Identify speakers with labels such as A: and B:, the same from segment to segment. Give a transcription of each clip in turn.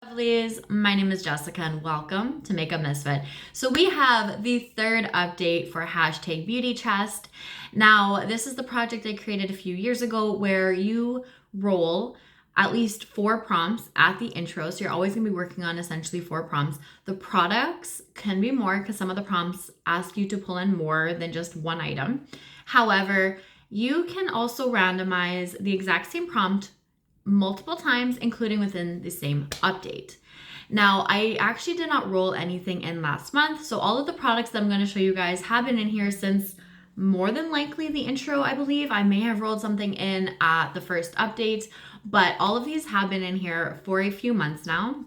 A: Lovelies, my name is Jessica and welcome to Makeup.misfit. So we have the third update for hashtag beauty chest. Now this is the project I created a few years ago where you roll at least 4 prompts at the intro. So you're always gonna be working on essentially 4 prompts. The products can be more because some of the prompts ask you to pull in more than just one item. However, you can also randomize the exact same prompt multiple times, including within the same update. Now, I actually did not roll anything in last month, so all of the products that I'm going to show you guys have been in here since more than likely the intro, I believe. I may have rolled something in at the first update, but all of these have been in here for a few months now.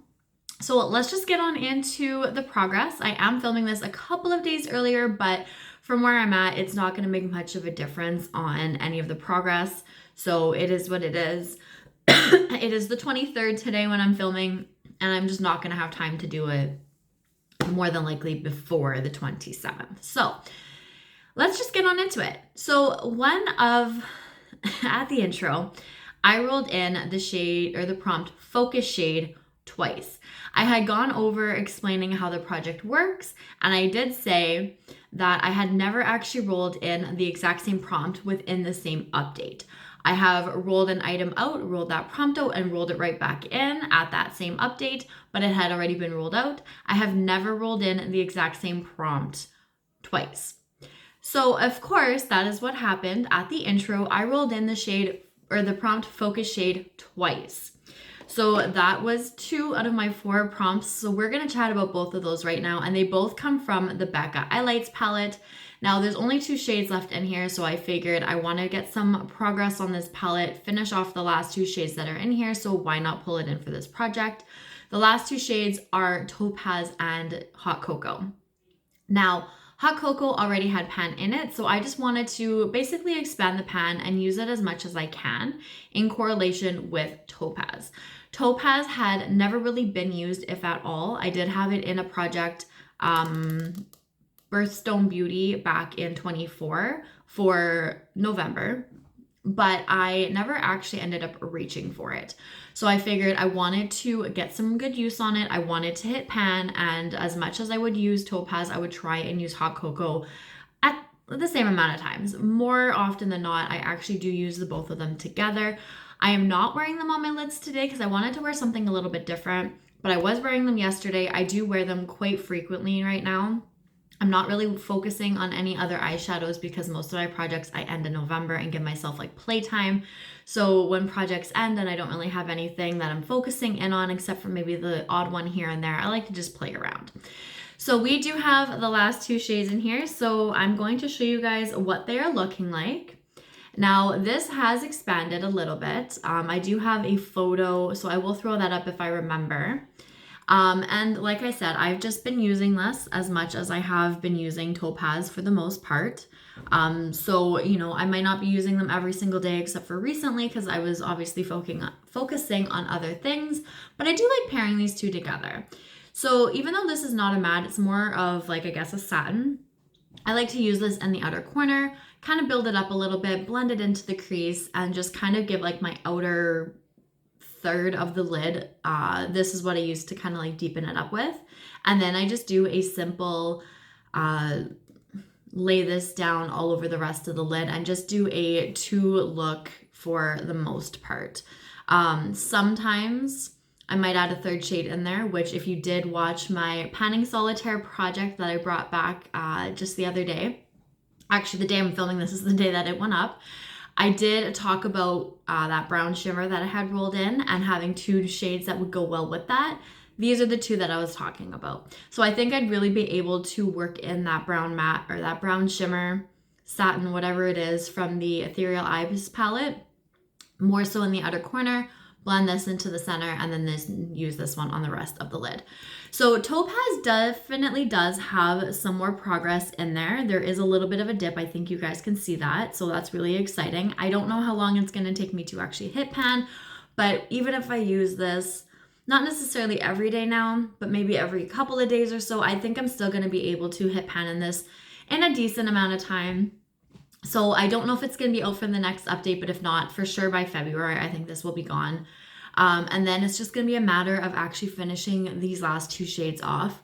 A: So let's just get on into the progress. I am filming this a couple of days earlier, but from where I'm at, it's not going to make much of a difference on any of the progress. So it is what it is. It is the 23rd today when I'm filming, and I'm just not going to have time to do it more than likely before the 27th. So let's just get on into it. So at the intro, I rolled in the shade or the prompt focus shade twice. I had gone over explaining how the project works, and I did say that I had never actually rolled in the exact same prompt within the same update. I have rolled an item out, rolled that prompt out, and rolled it right back in at that same update, but it had already been rolled out. I have never rolled in the exact same prompt twice. So of course, that is what happened at the intro. I rolled in the shade or the prompt focus shade twice. So that was 2 out of my 4 prompts. So we're going to chat about both of those right now, and they both come from the Becca Highlights palette. Now there's only 2 shades left in here, so I figured I want to get some progress on this palette, finish off the last 2 shades that are in here, so why not pull it in for this project? The last 2 shades are Topaz and Hot Cocoa. Now, Hot Cocoa already had pan in it, so I just wanted to basically expand the pan and use it as much as I can in correlation with Topaz. Topaz had never really been used, if at all. I did have it in a project, Birthstone Beauty, back in 24 for November, but I never actually ended up reaching for it. So I figured I wanted to get some good use on it. I wanted to hit pan, and as much as I would use Topaz, I would try and use Hot Cocoa at the same amount of times. More often than not, I actually do use the both of them together. I am not wearing them on my lids today because I wanted to wear something a little bit different, but I was wearing them yesterday. I do wear them quite frequently right now. I'm not really focusing on any other eyeshadows because most of my projects I end in November and give myself like playtime. So when projects end and I don't really have anything that I'm focusing in on except for maybe the odd one here and there, I like to just play around. So we do have the last 2 shades in here. So I'm going to show you guys what they are looking like. Now this has expanded a little bit. I do have a photo, so I will throw that up if I remember. And like I said, I've just been using this as much as I have been using Topaz for the most part. So, you know, I might not be using them every single day except for recently because I was obviously focusing on other things, but I do like pairing these 2 together. So even though this is not a matte, it's more of like, I guess, a satin. I like to use this in the outer corner, kind of build it up a little bit, blend it into the crease, and just kind of give like my outer third of the lid. This is what I use to kind of like deepen it up with. And then I just do a simple lay this down all over the rest of the lid and just do a 2 look for the most part. Sometimes I might add a 3rd shade in there, which if you did watch my panning solitaire project that I brought back just the other day, actually the day I'm filming this is the day that it went up, I did talk about that brown shimmer that I had rolled in and having 2 shades that would go well with that. These are the 2 that I was talking about. So I think I'd really be able to work in that brown matte or that brown shimmer, satin, whatever it is from the Ethereal Eyes palette, more so in the outer corner, blend this into the center, and then use this one on the rest of the lid. So Topaz definitely does have some more progress in there. There is a little bit of a dip. I think you guys can see that. So that's really exciting. I don't know how long it's going to take me to actually hit pan, but even if I use this, not necessarily every day now, but maybe every couple of days or so, I think I'm still going to be able to hit pan in this in a decent amount of time. So I don't know if it's going to be out for the next update, but if not, for sure by February, I think this will be gone. And then it's just going to be a matter of actually finishing these last 2 shades off,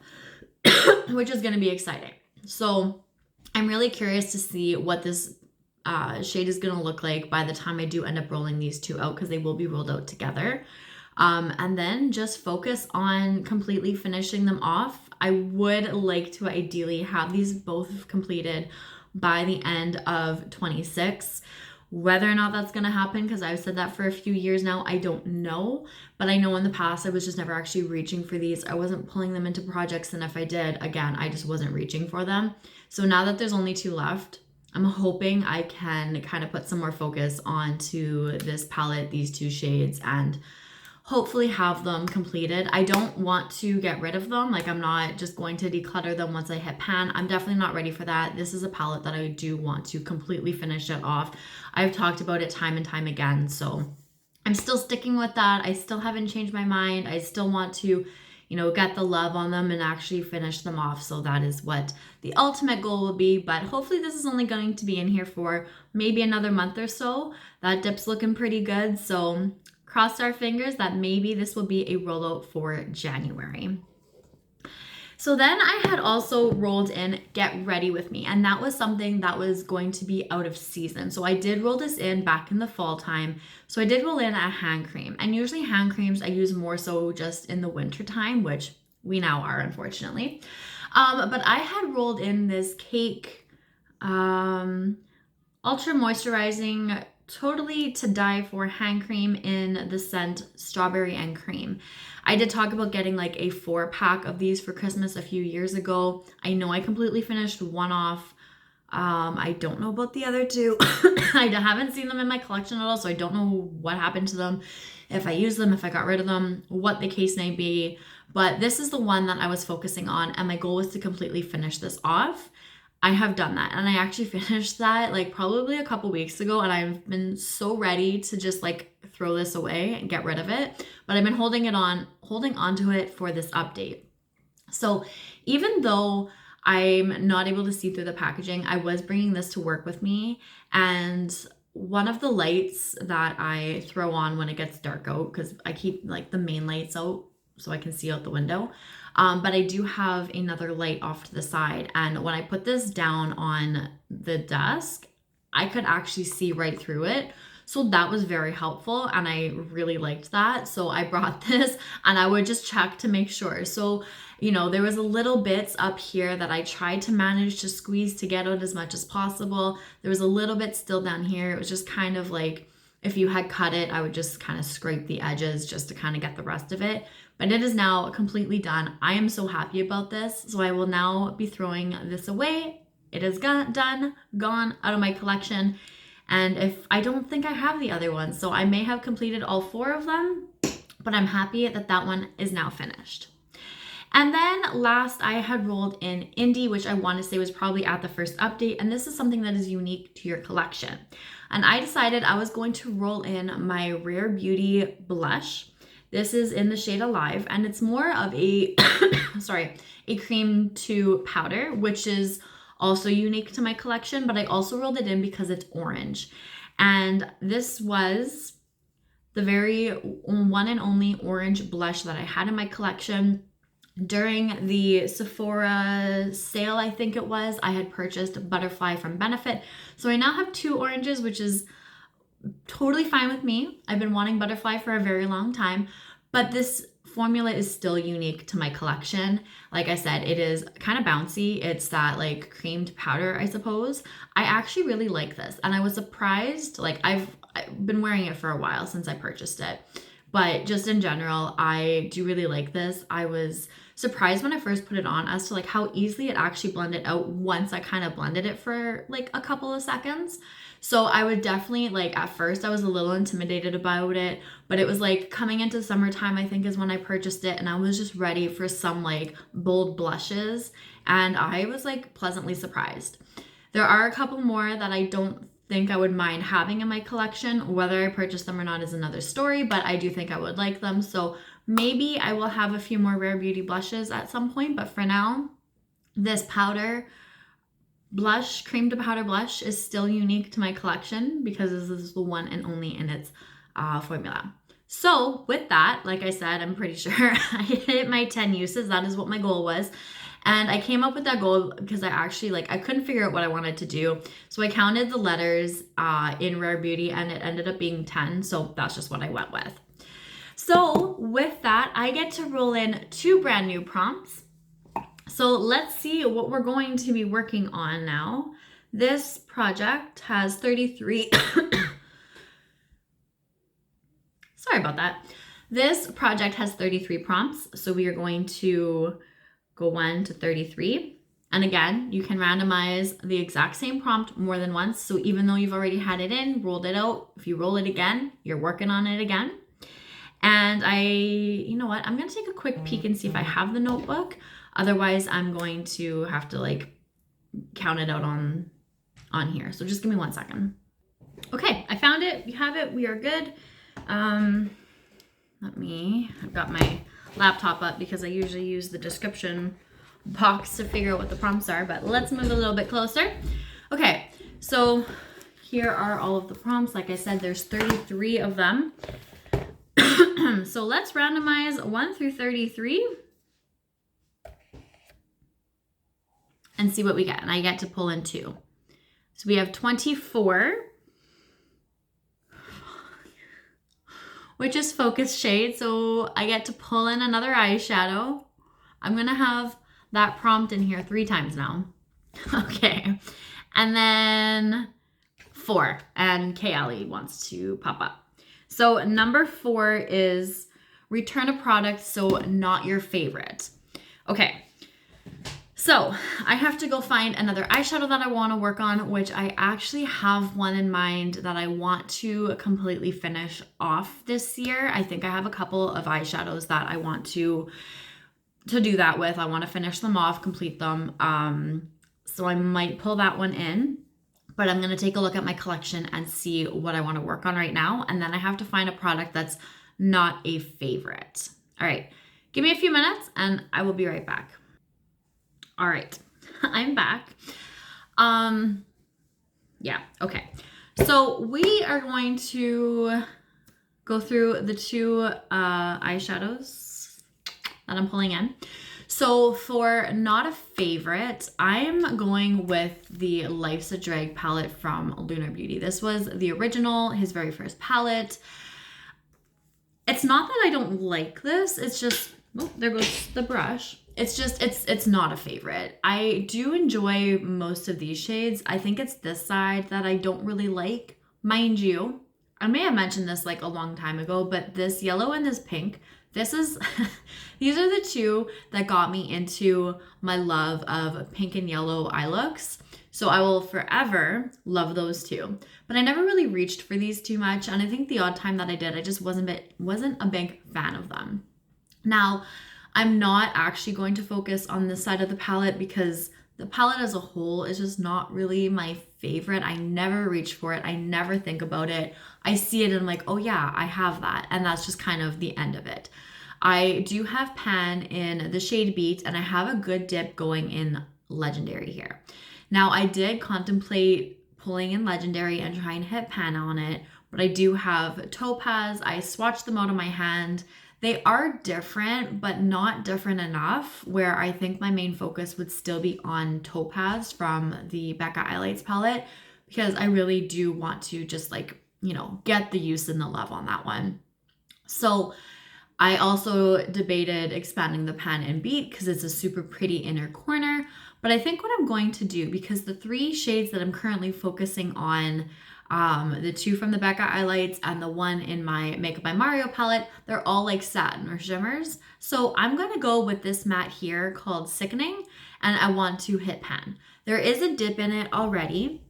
A: which is going to be exciting. So I'm really curious to see what this shade is going to look like by the time I do end up rolling these 2 out, because they will be rolled out together. And then just focus on completely finishing them off. I would like to ideally have these both completed by the end of 26. Whether or not that's going to happen, because I've said that for a few years now, I don't know. But I know in the past I was just never actually reaching for these. I wasn't pulling them into projects, and if I did, again, I just wasn't reaching for them. So now that there's only 2 left, I'm hoping I can kind of put some more focus onto this palette, these 2 shades, and hopefully have them completed. I don't want to get rid of them. Like, I'm not just going to declutter them once I hit pan. I'm definitely not ready for that. This is a palette that I do want to completely finish it off. I've talked about it time and time again, so I'm still sticking with that. I still haven't changed my mind. I still want to, get the love on them and actually finish them off. So that is what the ultimate goal will be. But hopefully this is only going to be in here for maybe another month or so. That dip's looking pretty good. So cross our fingers that maybe this will be a rollout for January. So then I had also rolled in Get Ready With Me, and that was something that was going to be out of season. So I did roll this in back in the fall time. So I did roll in a hand cream, and usually hand creams I use more so just in the winter time, which we now are, unfortunately. But I had rolled in this Cake Ultra Moisturizing Totally to Die For hand cream in the scent Strawberry and Cream. I did talk about getting like a 4-pack of these for Christmas a few years ago. I know I completely finished one off. I don't know about the other 2. I haven't seen them in my collection at all, so I don't know what happened to them, if I used them, if I got rid of them, what the case may be. But this is the one that I was focusing on, and my goal was to completely finish this off. I have done that, and I actually finished that like probably a couple weeks ago, and I've been so ready to just like throw this away and get rid of it, but I've been holding on to it for this update. So even though I'm not able to see through the packaging, I was bringing this to work with me, and one of the lights that I throw on when it gets dark out, because I keep like the main lights out so I can see out the window. But I do have another light off to the side. And when I put this down on the desk, I could actually see right through it. So that was very helpful, and I really liked that. So I brought this, and I would just check to make sure. So, there was a little bits up here that I tried to manage to squeeze to get out as much as possible. There was a little bit still down here. It was just kind of like, if you had cut it, I would just kind of scrape the edges just to kind of get the rest of it. But it is now completely done. I am so happy about this. So I will now be throwing this away. It is gone out of my collection. And if I don't think I have the other ones, so I may have completed all 4 of them, but I'm happy that that one is now finished. And then last I had rolled in Indie, which I want to say was probably at the first update. And this is something that is unique to your collection. And I decided I was going to roll in my Rare Beauty blush. This is in the shade Alive, and it's more of a, a cream to powder, which is also unique to my collection, but I also rolled it in because it's orange. And this was the very one and only orange blush that I had in my collection. During the Sephora sale, I think it was, I had purchased Butterfly from Benefit. So I now have 2 oranges, which is totally fine with me. I've been wanting Butterfly for a very long time, but this formula is still unique to my collection. Like I said, it is kind of bouncy. It's that like creamed powder, I suppose. I actually really like this, and I was surprised. Like I've been wearing it for a while since I purchased it, but just in general, I do really like this. I was surprised when I first put it on as to like how easily it actually blended out once I kind of blended it for like a couple of seconds. So I would definitely, like, at first I was a little intimidated about it, but it was like coming into summertime, I think is when I purchased it, and I was just ready for some like bold blushes, and I was like pleasantly surprised. There are a couple more that I don't think I would mind having in my collection. Whether I purchase them or not is another story, but I do think I would like them. So maybe I will have a few more Rare Beauty blushes at some point, but for now, this powder blush, cream to powder blush, is still unique to my collection because this is the one and only in its formula. So with that, like I said, I'm pretty sure I hit my 10 uses. That is what my goal was. And I came up with that goal because I actually I couldn't figure out what I wanted to do. So I counted the letters in Rare Beauty and it ended up being 10. So that's just what I went with. So with that, I get to roll in 2 brand new prompts. So let's see what we're going to be working on now. This project has 33. Sorry about that. This project has 33 prompts. So we are going to go 1 to 33. And again, you can randomize the exact same prompt more than once. So even though you've already had it in, rolled it out, if you roll it again, you're working on it again. And you know what? I'm going to take a quick peek and see if I have the notebook. Otherwise, I'm going to have to count it out on here. So just give me 1 second. Okay, I found it. We have it. We are good. I've got my laptop up because I usually use the description box to figure out what the prompts are, but let's move a little bit closer. Okay, so here are all of the prompts. Like I said, there's 33 of them. So let's randomize 1 through 33 and see what we get. And I get to pull in 2. So we have 24, which is focus shade. So I get to pull in another eyeshadow. I'm going to have that prompt in here 3 times now. Okay. And then 4. And Kayali wants to pop up. So number 4 is return a product so not your favorite. Okay. So I have to go find another eyeshadow that I want to work on, which I actually have one in mind that I want to completely finish off this year. I think I have a couple of eyeshadows that I want to do that with. I want to finish them off, complete them. So I might pull that one in, but I'm going to take a look at my collection and see what I want to work on right now. And then I have to find a product that's not a favorite. All right, give me a few minutes and I will be right back. All right, I'm back. Yeah, okay. So we are going to go through the 2 eyeshadows that I'm pulling in. So for not a favorite, I'm going with the Life's a Drag palette from Lunar Beauty. This was the original, his very first palette. It's not that I don't like this. It's just, oh, there goes the brush. It's just, it's not a favorite. I do enjoy most of these shades. I think it's this side that I don't really like. Mind you, I may have mentioned this a long time ago, but this yellow and this pink, this is, these are the 2 that got me into my love of pink and yellow eye looks. So I will forever love those 2. But I never really reached for these too much. And I think the odd time that I did, I just wasn't a big fan of them. Now, I'm not actually going to focus on this side of the palette because the palette as a whole is just not really my favorite. I never reach for it. I never think about it. I see it and I'm like, oh yeah, I have that. And that's just kind of the end of it. I do have Pan in the shade Beat and I have a good dip going in Legendary here. Now I did contemplate pulling in Legendary and trying to hit Pan on it, but I do have Topaz. I swatched them out of my hand. They are different, but not different enough where I think my main focus would still be on Topaz from the Becca Highlights palette because I really do want to just get the use and the love on that one. So I also debated expanding the Pan and Beat because it's a super pretty inner corner. But I think what I'm going to do, because the 3 shades that I'm currently focusing on, the 2 from the Becca Highlights and the 1 in my Makeup by Mario palette, they're all like satin or shimmers. So I'm going to go with this matte here called Sickening, and I want to hit Pan. There is a dip in it already.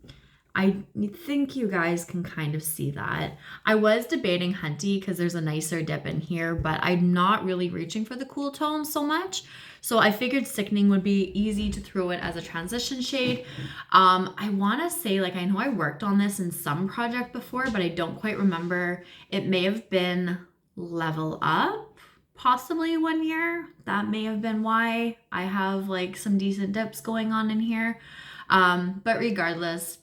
A: I think you guys can kind of see that. I was debating Hunty because there's a nicer dip in here, but I'm not really reaching for the cool tone so much. So I figured Sickening would be easy to throw it as a transition shade. I want to say, I know I worked on this in some project before, but I don't quite remember. It may have been Level Up, possibly 1 year. That may have been why I have some decent dips going on in here. But regardless,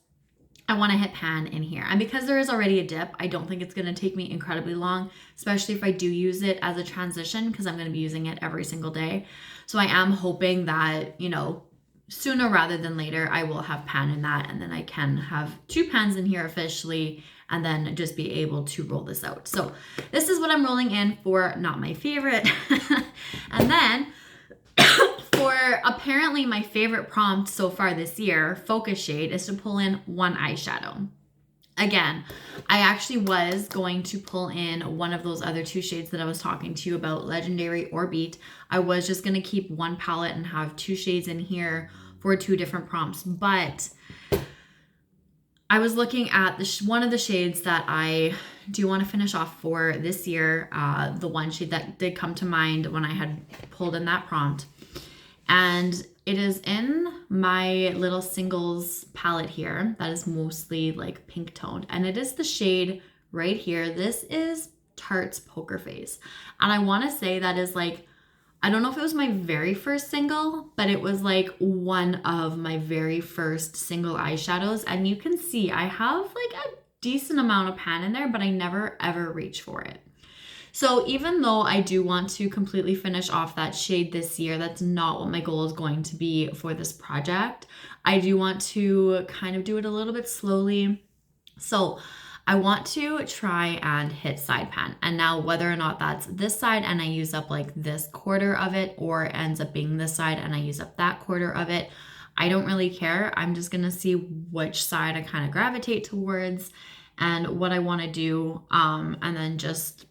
A: I want to hit pan in here. And because there is already a dip, I don't think it's going to take me incredibly long, especially if I do use it as a transition, because I'm going to be using it every single day. So I am hoping that, you know, sooner rather than later, I will have pan in that, and then I can have 2 pans in here officially, and then just be able to roll this out. So this is what I'm rolling in for Not My Favorite. And then for apparently my favorite prompt so far this year, focus shade, is to pull in 1 eyeshadow. Again, I actually was going to pull in one of those other 2 shades that I was talking to you about, Legendary or Beat. I was just going to keep 1 palette and have 2 shades in here for 2 different prompts, but I was looking at one of the shades that I do want to finish off for this year, the one shade that did come to mind when I had pulled in that prompt. And it is in my little singles palette here that is mostly like pink toned. And it is the shade right here. This is Tarte's Poker Face. And I want to say that is like, I don't know if it was my very first single, but it was like one of my very first single eyeshadows. And you can see I have like a decent amount of pan in there, but I never ever reach for it. So even though I do want to completely finish off that shade this year, that's not what my goal is going to be for this project. I do want to kind of do it a little bit slowly. So I want to try and hit side pan. And now whether or not that's this side and I use up like this quarter of it, or it ends up being this side and I use up that quarter of it, I don't really care. I'm just gonna see which side I kind of gravitate towards and what I want to do, and then just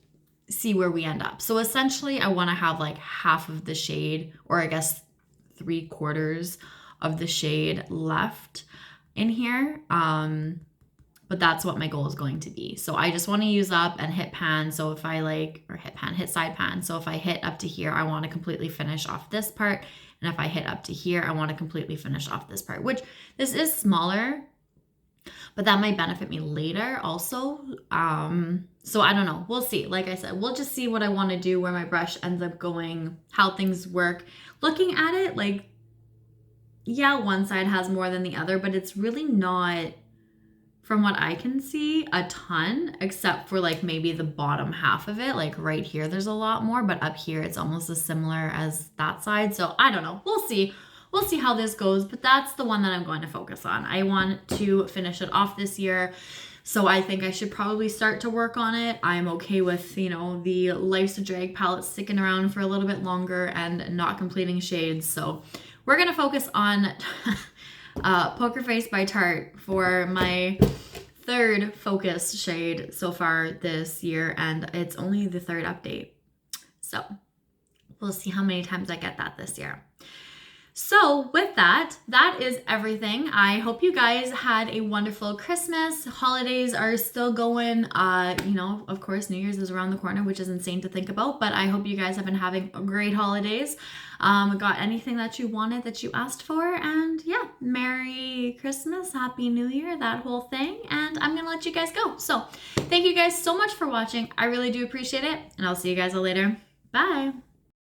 A: see where we end up. So essentially I want to have like half of the shade, or I guess 3/4 of the shade left in here. But that's what my goal is going to be. So I just want to use up and hit pan. So if I hit side pan. So if I hit up to here, I want to completely finish off this part. And if I hit up to here, I want to completely finish off this part, which this is smaller, but that might benefit me later also. So I don't know. We'll see. Like I said, we'll just see what I want to do, where my brush ends up going, how things work. Looking at it, like, yeah, one side has more than the other, but it's really not, from what I can see, a ton, except for like maybe the bottom half of it. Like right here, there's a lot more, but up here, it's almost as similar as that side. So I don't know. We'll see. We'll see how this goes, but that's the one that I'm going to focus on. I want to finish it off this year. So I think I should probably start to work on it. I'm okay with, you know, the Life's a Drag palette sticking around for a little bit longer and not completing shades. So we're going to focus on Poker Face by Tarte for my 3rd focus shade so far this year. And it's only the 3rd update. So we'll see how many times I get that this year. So with that, that is everything. I hope you guys had a wonderful Christmas. Holidays are still going. You know, of course, New Year's is around the corner, which is insane to think about, but I hope you guys have been having great holidays. Got anything that you wanted, that you asked for, and yeah, Merry Christmas, Happy New Year, that whole thing, and I'm gonna let you guys go. So thank you guys so much for watching. I really do appreciate it, and I'll see you guys all later. Bye.